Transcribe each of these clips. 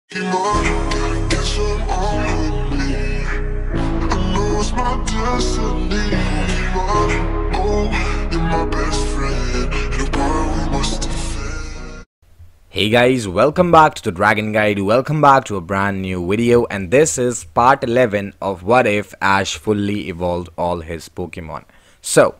Gotta get some on with me. I know it's my destiny. Oh, you're my best friend. In a world we must defend. Hey guys, welcome back to the Dragon Guide, welcome back to a brand new video, and this is part 11 of what if Ash fully evolved all his Pokemon. So,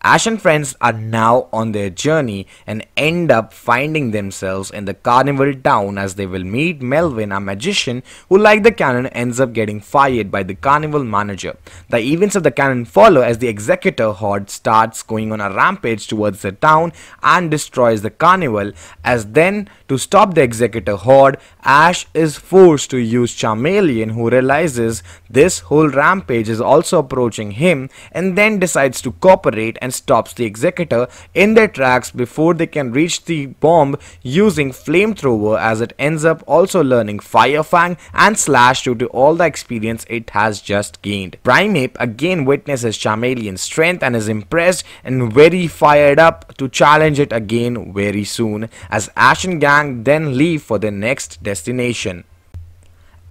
Ash and friends are now on their journey and end up finding themselves in the carnival town as they will meet Melvin, a magician who, like the canon, ends up getting fired by the carnival manager. The events of the canon follow as the executor horde starts going on a rampage towards the town and destroys the carnival, as then to stop the executor horde, Ash is forced to use Charmaleon, who realizes this whole rampage is also approaching him and then decides to cooperate and stops the executor in their tracks before they can reach the bomb using flamethrower, as it ends up also learning Fire Fang and Slash due to all the experience it has just gained. Primeape again witnesses Charmeleon's strength and is impressed and very fired up to challenge it again very soon, as Ash and gang then leave for their next destination.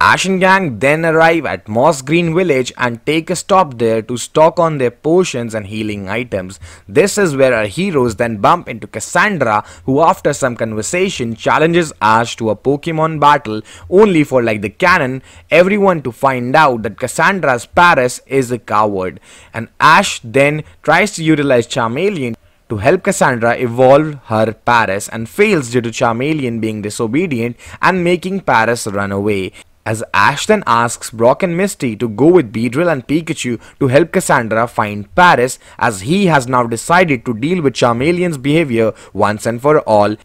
Ash and gang then arrive at Moss Green Village and take a stop there to stock on their potions and healing items. This is where our heroes then bump into Cassandra, who after some conversation challenges Ash to a Pokemon battle, only for, like the canon, everyone to find out that Cassandra's Paris is a coward. And Ash then tries to utilize Charmeleon to help Cassandra evolve her Paris and fails due to Charmeleon being disobedient and making Paris run away, as Ash then asks Brock and Misty to go with Beedrill and Pikachu to help Cassandra find Paris, as he has now decided to deal with Charmeleon's behavior once and for all,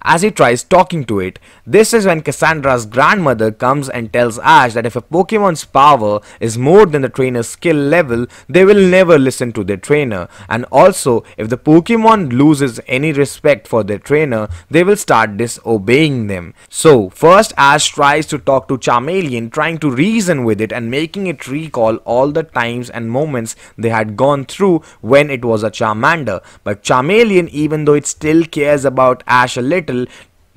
as he tries talking to it. This is when Cassandra's grandmother comes and tells Ash that if a Pokemon's power is more than the trainer's skill level, they will never listen to their trainer, and also if the Pokemon loses any respect for their trainer, they will start disobeying them. So first Ash tries to talk to Charmeleon, trying to reason with it and making it recall all the times and moments they had gone through when it was a Charmander, but Charmeleon, even though it still cares about Ash a little,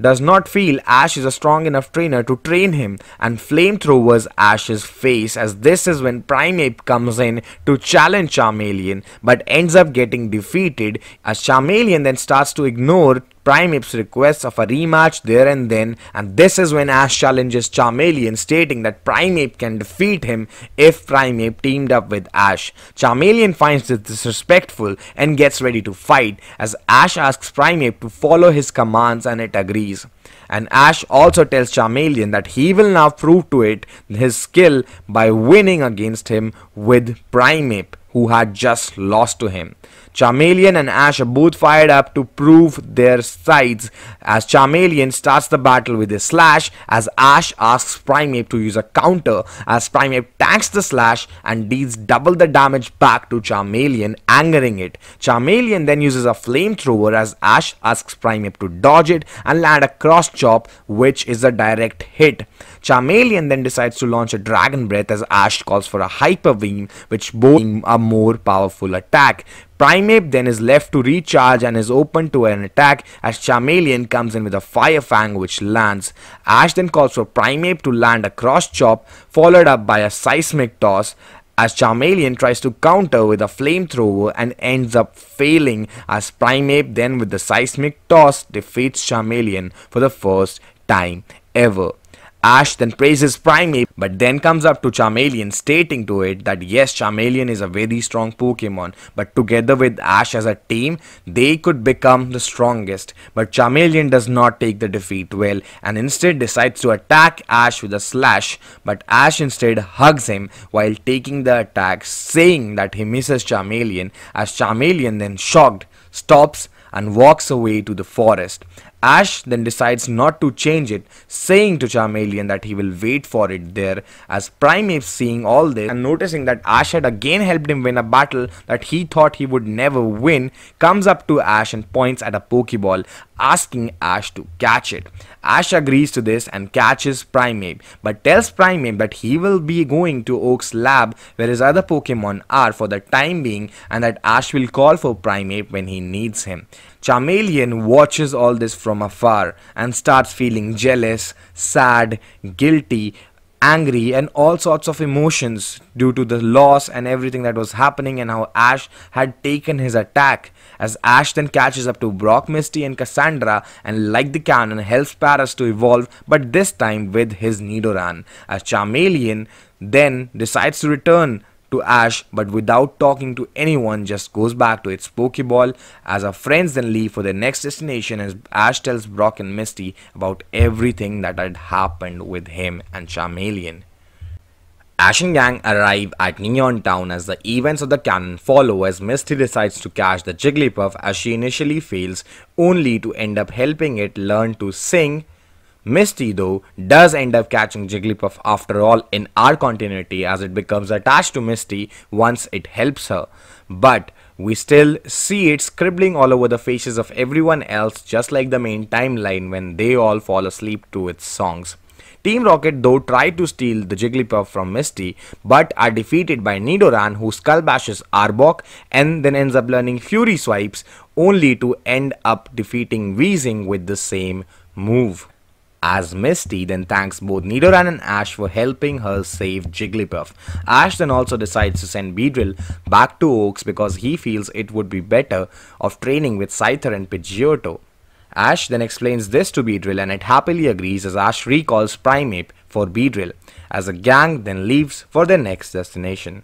does not feel Ash is a strong enough trainer to train him and flamethrowers Ash's face, as this is when Primeape comes in to challenge Charmeleon but ends up getting defeated, as Charmeleon then starts to ignore Primeape's requests of a rematch there and then, and this is when Ash challenges Charmeleon, stating that Primeape can defeat him if Primeape teamed up with Ash. Charmeleon finds this disrespectful and gets ready to fight, as Ash asks Primeape to follow his commands and it agrees. And Ash also tells Charmeleon that he will now prove to it his skill by winning against him with Primeape, who had just lost to him. Charmeleon and Ash are both fired up to prove their sides, as Charmeleon starts the battle with his Slash, as Ash asks Primeape to use a counter, as Primeape tanks the Slash and deals double the damage back to Charmeleon, angering it. Charmeleon then uses a flamethrower, as Ash asks Primeape to dodge it and land a cross chop, which is a direct hit. Charmeleon then decides to launch a Dragon Breath, as Ash calls for a Hyper Beam, which both a more powerful attack. Primeape then is left to recharge and is open to an attack, as Charmeleon comes in with a Fire Fang which lands. Ash then calls for Primeape to land a Cross Chop, followed up by a Seismic Toss, as Charmeleon tries to counter with a flamethrower and ends up failing, as Primeape then with the Seismic Toss defeats Charmeleon for the first time ever. Ash then praises Primeape, but then comes up to Charmeleon, stating to it that yes, Charmeleon is a very strong Pokemon, but together with Ash as a team, they could become the strongest. But Charmeleon does not take the defeat well and instead decides to attack Ash with a Slash, but Ash instead hugs him while taking the attack, saying that he misses Charmeleon, as Charmeleon then shocked stops and walks away to the forest. Ash then decides not to change it, saying to Charmeleon that he will wait for it there, as Primeape, seeing all this and noticing that Ash had again helped him win a battle that he thought he would never win, comes up to Ash and points at a Pokeball, asking Ash to catch it. Ash agrees to this and catches Primeape, but tells Primeape that he will be going to Oak's lab where his other Pokemon are for the time being, and that Ash will call for Primeape when he needs him. Charmeleon watches all this from afar and starts feeling jealous, sad, guilty, angry, and all sorts of emotions due to the loss and everything that was happening and how Ash had taken his attack. As Ash then catches up to Brock, Misty, and Cassandra, and like the canon, helps Paras to evolve, but this time with his Nidoran. As Charmeleon then decides to return to Ash, but without talking to anyone, just goes back to its Pokeball. As our friends then leave for their next destination, as Ash tells Brock and Misty about everything that had happened with him and Charmeleon. Ash and gang arrive at Neon Town as the events of the canon follow, as Misty decides to catch the Jigglypuff as she initially fails, only to end up helping it learn to sing. Misty though does end up catching Jigglypuff after all in our continuity, as it becomes attached to Misty once it helps her. But we still see it scribbling all over the faces of everyone else, just like the main timeline when they all fall asleep to its songs. Team Rocket though try to steal the Jigglypuff from Misty, but are defeated by Nidoran, who skull bashes Arbok and then ends up learning Fury Swipes, only to end up defeating Weezing with the same move. As Misty then thanks both Nidoran and Ash for helping her save Jigglypuff. Ash then also decides to send Beedrill back to Oaks because he feels it would be better off training with Scyther and Pidgeotto. Ash then explains this to Beedrill and it happily agrees, as Ash recalls Primeape for Beedrill, as the gang then leaves for their next destination.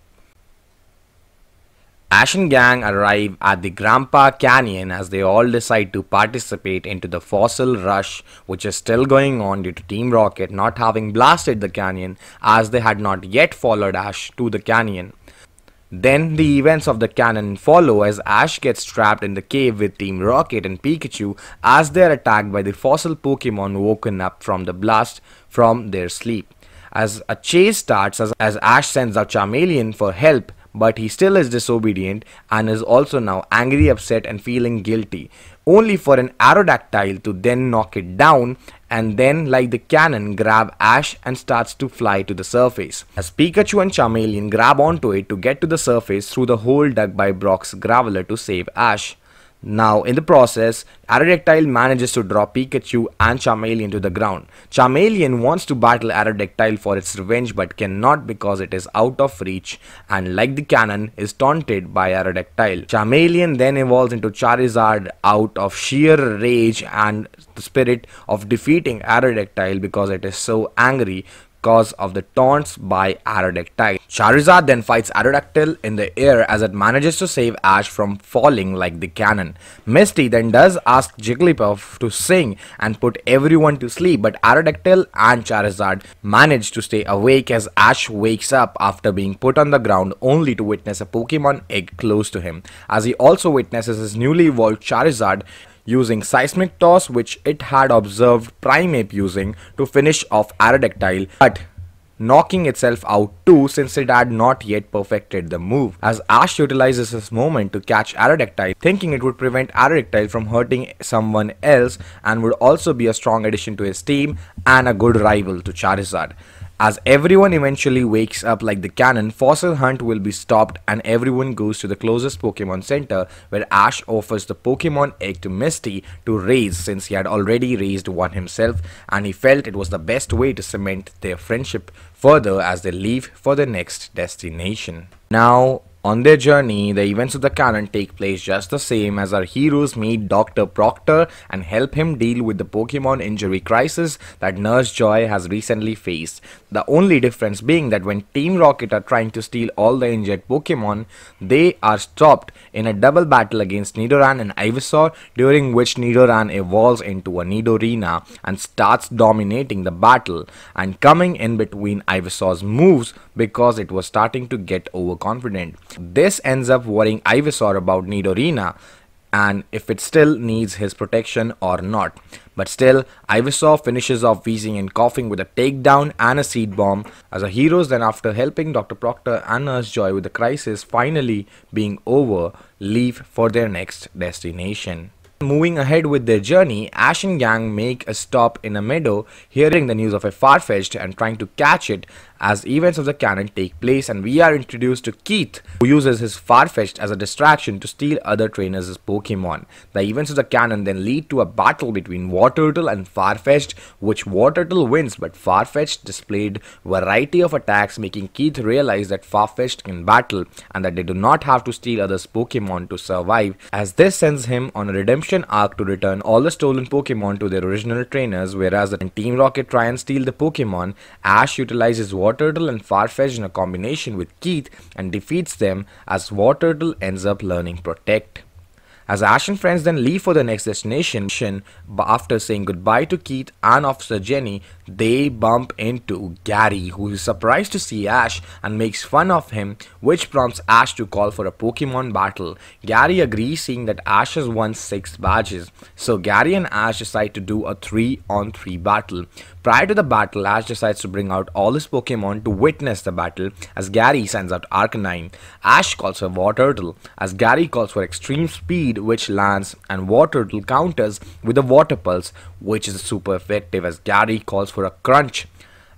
Ash and gang arrive at the Grandpa Canyon as they all decide to participate into the fossil rush, which is still going on due to Team Rocket not having blasted the canyon, as they had not yet followed Ash to the canyon. Then the events of the canon follow as Ash gets trapped in the cave with Team Rocket and Pikachu as they are attacked by the fossil Pokemon woken up from the blast from their sleep. As a chase starts, as Ash sends out Charmeleon for help, but he still is disobedient and is also now angry, upset and feeling guilty, only for an Aerodactyl to then knock it down and then, like the cannon, grab Ash and starts to fly to the surface. As Pikachu and Charmeleon grab onto it to get to the surface through the hole dug by Brock's Graveler to save Ash. Now, in the process, Aerodactyl manages to drop Pikachu and Charmeleon to the ground. Charmeleon wants to battle Aerodactyl for its revenge but cannot because it is out of reach and, like the cannon, is taunted by Aerodactyl. Charmeleon then evolves into Charizard out of sheer rage and the spirit of defeating Aerodactyl because it is so angry because of the taunts by Aerodactyl. Charizard then fights Aerodactyl in the air as it manages to save Ash from falling like the cannon. Misty then does ask Jigglypuff to sing and put everyone to sleep, but Aerodactyl and Charizard manage to stay awake as Ash wakes up after being put on the ground, only to witness a Pokemon egg close to him, as he also witnesses his newly evolved Charizard using Seismic Toss, which it had observed Primeape using to finish off Aerodactyl, but knocking itself out too since it had not yet perfected the move. As Ash utilizes this moment to catch Aerodactyl, thinking it would prevent Aerodactyl from hurting someone else and would also be a strong addition to his team and a good rival to Charizard. As everyone eventually wakes up like the cannon, Fossil Hunt will be stopped and everyone goes to the closest Pokemon Center, where Ash offers the Pokemon egg to Misty to raise, since he had already raised one himself and he felt it was the best way to cement their friendship further as they leave for their next destination. Now, on their journey, the events of the canon take place just the same as our heroes meet Dr. Proctor and help him deal with the Pokemon injury crisis that Nurse Joy has recently faced. The only difference being that when Team Rocket are trying to steal all the injured Pokemon, they are stopped in a double battle against Nidoran and Ivysaur, during which Nidoran evolves into a Nidorina and starts dominating the battle and coming in between Ivysaur's moves because it was starting to get overconfident. This ends up worrying Ivysaur about Nidorina and if it still needs his protection or not. But still, Ivysaur finishes off Weezing and Coughing with a takedown and a seed bomb, as our heroes then, after helping Dr. Proctor and Nurse Joy with the crisis finally being over, leave for their next destination. Moving ahead with their journey, Ash and gang make a stop in a meadow, hearing the news of a Farfetch'd and trying to catch it, as events of the canon take place, and we are introduced to Keith, who uses his Farfetch'd as a distraction to steal other trainers' Pokemon. The events of the canon then lead to a battle between Wartortle and Farfetch'd, which Wartortle wins, but Farfetch'd displayed variety of attacks, making Keith realize that Farfetch'd can battle and that they do not have to steal others' Pokemon to survive, as this sends him on a redemption arc to return all the stolen Pokemon to their original trainers. Whereas when Team Rocket try and steal the Pokemon, Ash utilizes Wartortle and Farfetch'd in a combination with Keith and defeats them, as Wartortle ends up learning Protect. As Ash and friends then leave for the next destination, after saying goodbye to Keith and Officer Jenny, they bump into Gary, who is surprised to see Ash and makes fun of him, which prompts Ash to call for a Pokemon battle. Gary agrees, seeing that Ash has won 6 badges, so Gary and Ash decide to do a 3-on-3 battle. Prior to the battle, Ash decides to bring out all his Pokemon to witness the battle, as Gary sends out Arcanine. Ash calls for Wartortle, as Gary calls for Extreme Speed, which lands, and Wartortle counters with a Water Pulse, which is super effective, as Gary calls for a Crunch,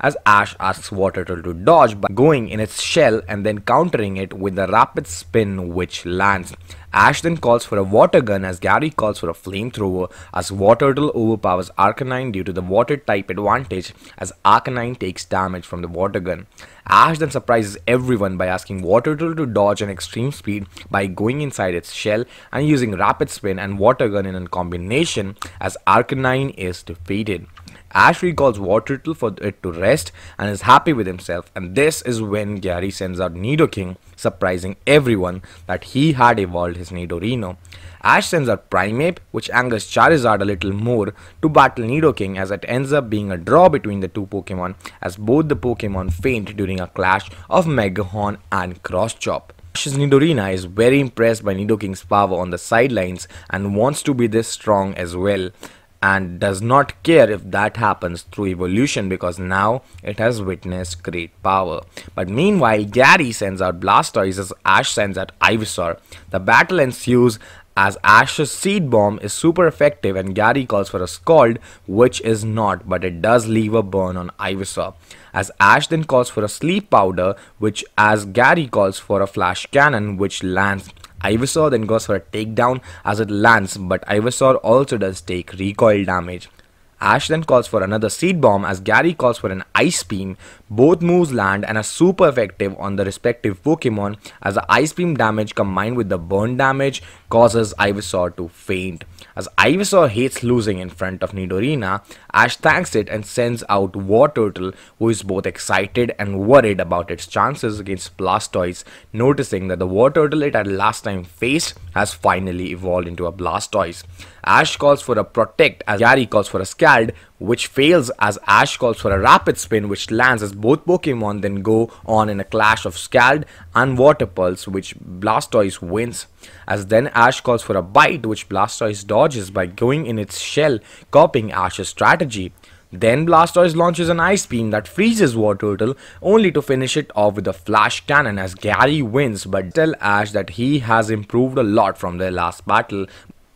as Ash asks Wartortle to dodge by going in its shell and then countering it with a Rapid Spin, which lands. Ash then calls for a Water Gun, as Gary calls for a Flamethrower, as Wartortle overpowers Arcanine due to the Water type advantage, as Arcanine takes damage from the Water Gun. Ash then surprises everyone by asking Wartortle to dodge an Extreme Speed by going inside its shell and using Rapid Spin and Water Gun in a combination, as Arcanine is defeated. Ash recalls Wartortle for it to rest and is happy with himself, and this is when Gary sends out Nidoking, surprising everyone that he had evolved his Nidorino. Ash sends out Primeape, which angers Charizard a little more, to battle Nidoking, as it ends up being a draw between the two Pokemon, as both the Pokemon faint during a clash of Megahorn and Crosschop. Ash's Nidorina is very impressed by Nidoking's power on the sidelines and wants to be this strong as well, and does not care if that happens through evolution, because now it has witnessed great power. But meanwhile, Gary sends out Blastoise as Ash sends out Ivysaur. The battle ensues, as Ash's Seed Bomb is super effective and Gary calls for a Scald, which is not, but it does leave a burn on Ivysaur. As Ash then calls for a Sleep Powder, which as Gary calls for a Flash Cannon, which lands. Ivysaur then goes for a takedown as it lands, but Ivysaur also does take recoil damage. Ash then calls for another Seed Bomb as Gary calls for an Ice Beam. Both moves land and are super effective on the respective Pokemon, as the Ice Beam damage combined with the burn damage causes Ivysaur to faint. As Ivysaur hates losing in front of Nidorina, Ash thanks it and sends out Wartortle, who is both excited and worried about its chances against Blastoise, noticing that the Wartortle it had last time faced has finally evolved into a Blastoise. Ash calls for a Protect as Gary calls for a Scald, which fails, as Ash calls for a Rapid Spin, which lands, as both Pokemon then go on in a clash of Scald and Water Pulse, which Blastoise wins. As then Ash calls for a Bite, which Blastoise dodges by going in its shell, copying Ash's strategy. Then Blastoise launches an Ice Beam that freezes Wartortle, only to finish it off with a Flash Cannon, as Gary wins but tell Ash that he has improved a lot from their last battle,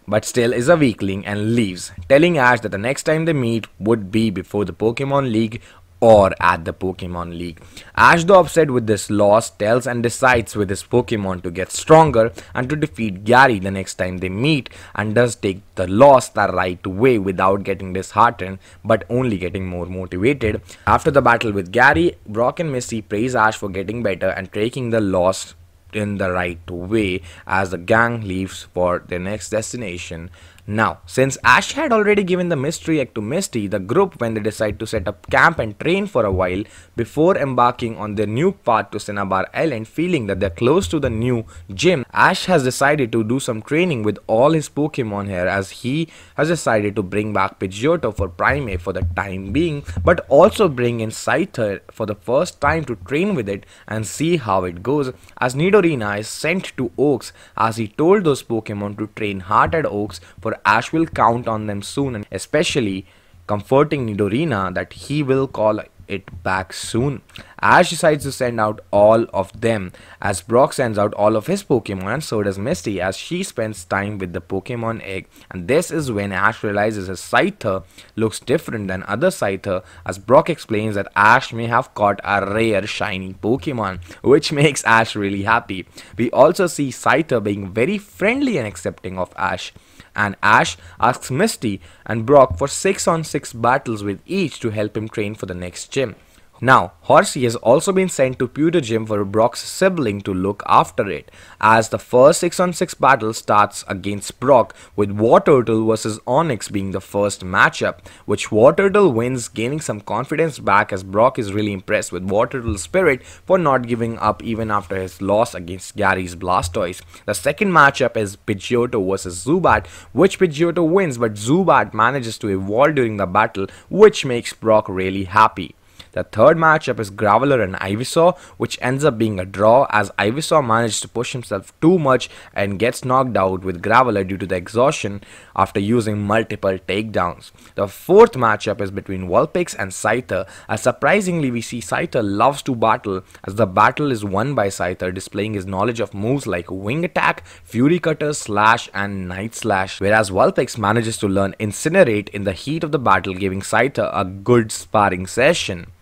but still is a weakling, and leaves, telling Ash that the next time they meet would be before the Pokemon League or at the Pokemon League. Ash, though upset with this loss, tells and decides with his Pokemon to get stronger and to defeat Gary the next time they meet, and does take the loss the right way without getting disheartened but only getting more motivated. After the battle with Gary, Brock and Misty praise Ash for getting better and taking the loss in the right way, as the gang leaves for their next destination. Now, since Ash had already given the mystery egg to Misty, the group, when they decide to set up camp and train for a while before embarking on their new path to Cinnabar Island, feeling that they're close to the new gym, Ash has decided to do some training with all his Pokemon here, as he has decided to bring back Pidgeotto for Primeape for the time being, but also bring in Scyther for the first time to train with it and see how it goes, as Nidorina is sent to Oaks, as he told those Pokemon to train hard at Oaks, for Ash will count on them soon, and especially comforting Nidorina that he will call it back soon. Ash decides to send out all of them as Brock sends out all of his Pokemon, and so does Misty as she spends time with the Pokemon egg. And this is when Ash realizes his Scyther looks different than other Scyther as Brock explains that Ash may have caught a rare shiny Pokemon, which makes Ash really happy. We also see Scyther being very friendly and accepting of Ash. And Ash asks Misty and Brock for 6-on-6 battles with each to help him train for the next gym. Now, Horsey has also been sent to Pewter Gym for Brock's sibling to look after it, as the first 6-on-6 battle starts against Brock, with Wartortle vs Onix being the first matchup, which Wartortle wins, gaining some confidence back as Brock is really impressed with Wartortle's spirit for not giving up even after his loss against Gary's Blastoise. The second matchup is Pidgeotto vs Zubat, which Pidgeotto wins, but Zubat manages to evolve during the battle, which makes Brock really happy. The third matchup is Graveler and Ivysaur, which ends up being a draw as Ivysaur manages to push himself too much and gets knocked out with Graveler due to the exhaustion after using multiple takedowns. The fourth matchup is between Vulpix and Scyther, as surprisingly we see Scyther loves to battle as the battle is won by Scyther, displaying his knowledge of moves like Wing Attack, Fury Cutter, Slash and Night Slash, whereas Vulpix manages to learn Incinerate in the heat of the battle, giving Scyther a good sparring session.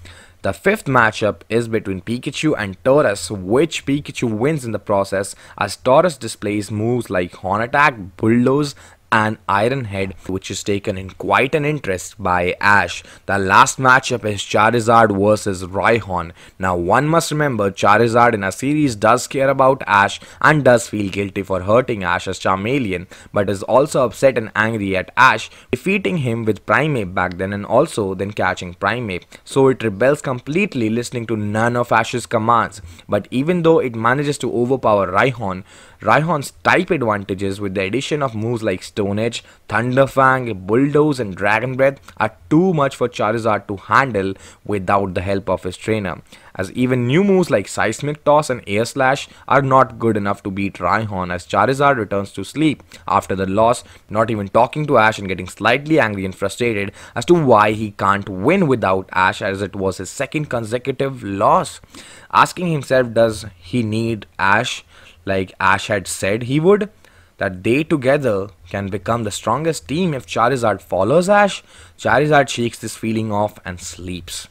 The fifth matchup is between Pikachu and Taurus, which Pikachu wins in the process as Taurus displays moves like Horn Attack, Bulldoze and Iron Head, which is taken in quite an interest by Ash. The last matchup is Charizard versus Rhyhorn. Now one must remember Charizard in a series does care about Ash and does feel guilty for hurting Ash as Charmaleon, but is also upset and angry at Ash defeating him with Primeape back then and also then catching Primeape. So it rebels completely, listening to none of Ash's commands. But even though it manages to overpower Rhyhorn, Rhyhorn's type advantages with the addition of moves like Stone Edge, Thunder Fang, Bulldoze and Dragon Breath are too much for Charizard to handle without the help of his trainer, as even new moves like Seismic Toss and Air Slash are not good enough to beat Rhyhorn as Charizard returns to sleep after the loss, not even talking to Ash and getting slightly angry and frustrated as to why he can't win without Ash as it was his second consecutive loss. Asking himself, does he need Ash like Ash had said he would? That they together can become the strongest team if Charizard follows Ash? Charizard shakes this feeling off and sleeps.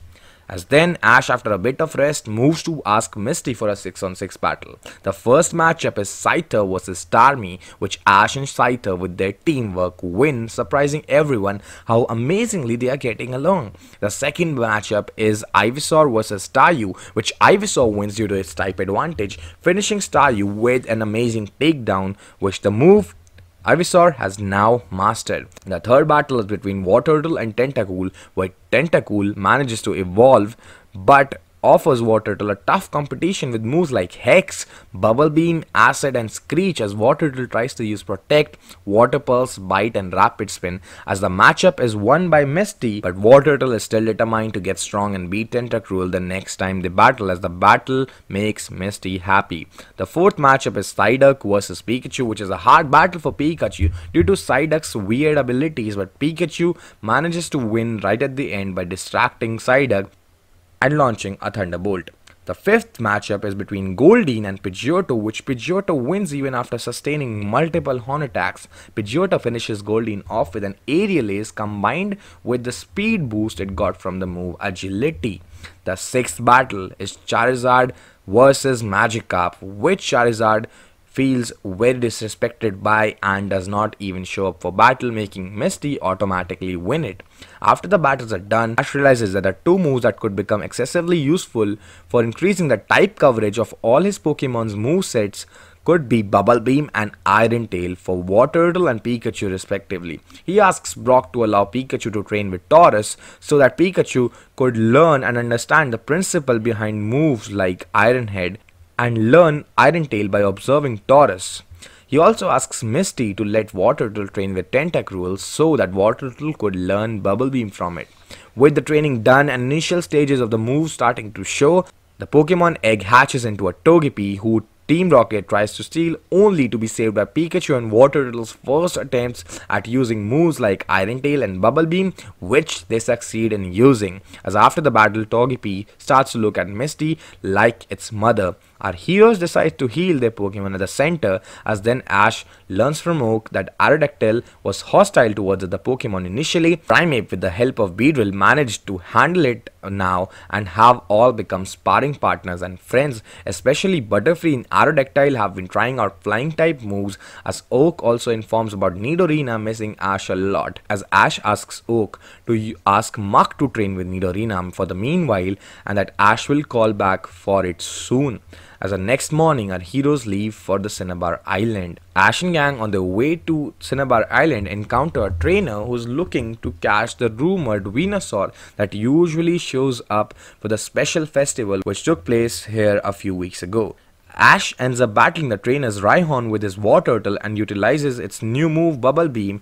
As then Ash, after a bit of rest, moves to ask Misty for a 6-on-6 battle. The first matchup is Scyther vs Starmie, which Ash and Scyther with their teamwork win, surprising everyone how amazingly they are getting along. The second matchup is Ivysaur vs Staryu, which Ivysaur wins due to its type advantage, finishing Staryu with an amazing takedown, which the move Ivysaur has now mastered. The third battle is between Wartortle and Tentacool, where Tentacool manages to evolve but offers Wartortle a tough competition with moves like Hex, Bubble Beam, Acid and Screech as Wartortle tries to use Protect, Water Pulse, Bite and Rapid Spin, as the matchup is won by Misty, but Wartortle is still determined to get strong and beat Tentacruel the next time they battle, as the battle makes Misty happy. The fourth matchup is Psyduck vs Pikachu, which is a hard battle for Pikachu due to Psyduck's weird abilities, but Pikachu manages to win right at the end by distracting Psyduck and launching a Thunderbolt. The fifth matchup is between Goldeen and Pidgeotto, which Pidgeotto wins even after sustaining multiple horn attacks. Pidgeotto finishes Goldeen off with an Aerial Ace combined with the speed boost it got from the move Agility. The sixth battle is Charizard versus Magikarp, which Charizard feels very disrespected by and does not even show up for battle, making Misty automatically win it. After the battles are done, Ash realizes that there are two moves that could become excessively useful for increasing the type coverage of all his Pokemon's movesets could be Bubble Beam and Iron Tail for Wartortle and Pikachu respectively. He asks Brock to allow Pikachu to train with Taurus so that Pikachu could learn and understand the principle behind moves like Iron Head and learn Iron Tail by observing Taurus. He also asks Misty to let Wartortle train with Tentacruel so that Wartortle could learn Bubble Beam from it. With the training done and initial stages of the move starting to show, the Pokemon egg hatches into a Togepi who Team Rocket tries to steal only to be saved by Pikachu and Water Turtle's first attempts at using moves like Iron Tail and Bubble Beam, which they succeed in using. As after the battle, Togepi starts to look at Misty like its mother. Our heroes decide to heal their Pokemon at the center, as then Ash learns from Oak that Aerodactyl was hostile towards the Pokemon initially. Primeape, with the help of Beedrill, managed to handle it now and have all become sparring partners and friends. Especially Butterfree and Aerodactyl have been trying out flying type moves, as Oak also informs about Nidorina missing Ash a lot, as Ash asks Oak to ask Muk to train with Nidorina for the meanwhile, and that Ash will call back for it soon. As the next morning, our heroes leave for the Cinnabar Island. Ash and gang on their way to Cinnabar Island encounter a trainer who's looking to catch the rumored Venusaur that usually shows up for the special festival which took place here a few weeks ago. Ash ends up battling the trainer's Rhyhorn with his Water Turtle and utilizes its new move Bubble Beam.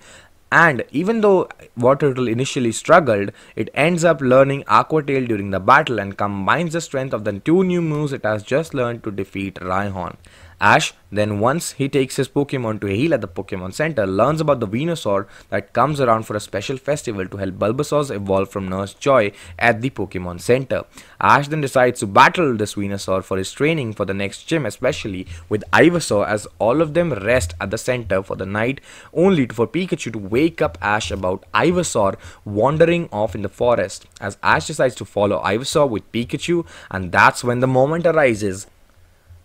And even though Water Turtle initially struggled, it ends up learning Aqua Tail during the battle and combines the strength of the two new moves it has just learned to defeat Rhyhorn. Ash then, once he takes his Pokemon to heal at the Pokemon Center, learns about the Venusaur that comes around for a special festival to help Bulbasaur's evolve from Nurse Joy at the Pokemon Center. Ash then decides to battle this Venusaur for his training for the next gym, especially with Ivysaur, as all of them rest at the center for the night, only for Pikachu to wake up Ash about Ivysaur wandering off in the forest. As Ash decides to follow Ivysaur with Pikachu, and that's when the moment arises.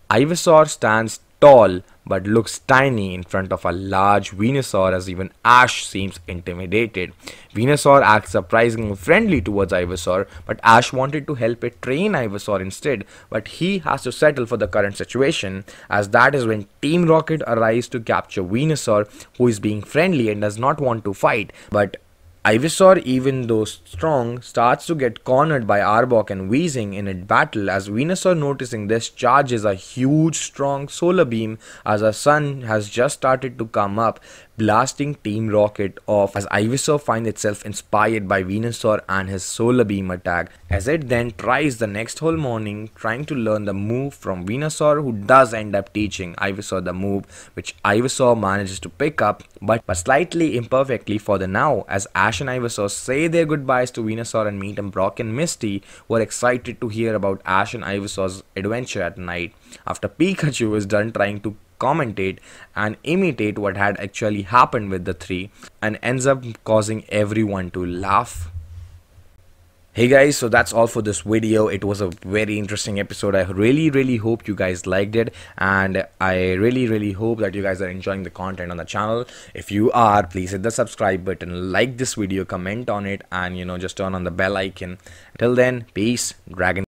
Ivysaur stands tall but looks tiny in front of a large Venusaur, as even Ash seems intimidated. Venusaur acts surprisingly friendly towards Ivysaur, but Ash wanted to help it train Ivysaur instead, but he has to settle for the current situation, as that is when Team Rocket arrives to capture Venusaur, who is being friendly and does not want to fight. But Ivysaur, even though strong, starts to get cornered by Arbok and Weezing in a battle, as Venusaur, noticing this, charges a huge strong solar beam as the sun has just started to come up, blasting Team Rocket off, as Ivysaur finds itself inspired by Venusaur and his solar beam attack, as it then tries the next whole morning trying to learn the move from Venusaur, who does end up teaching Ivysaur the move, which Ivysaur manages to pick up, but slightly imperfectly for the now, as Ash and Ivysaur say their goodbyes to Venusaur and meet Brock and Misty, who are excited to hear about Ash and Ivysaur's adventure at night, after Pikachu is done trying to commentate and imitate what had actually happened with the three, and ends up causing everyone to laugh. Hey guys, so that's all for this video. It was a very interesting episode. I really hope you guys liked it, and I really hope that you guys are enjoying the content on the channel. If you are, please hit the subscribe button, like this video, comment on it, and just turn on the bell icon. Till then, peace, Dragon.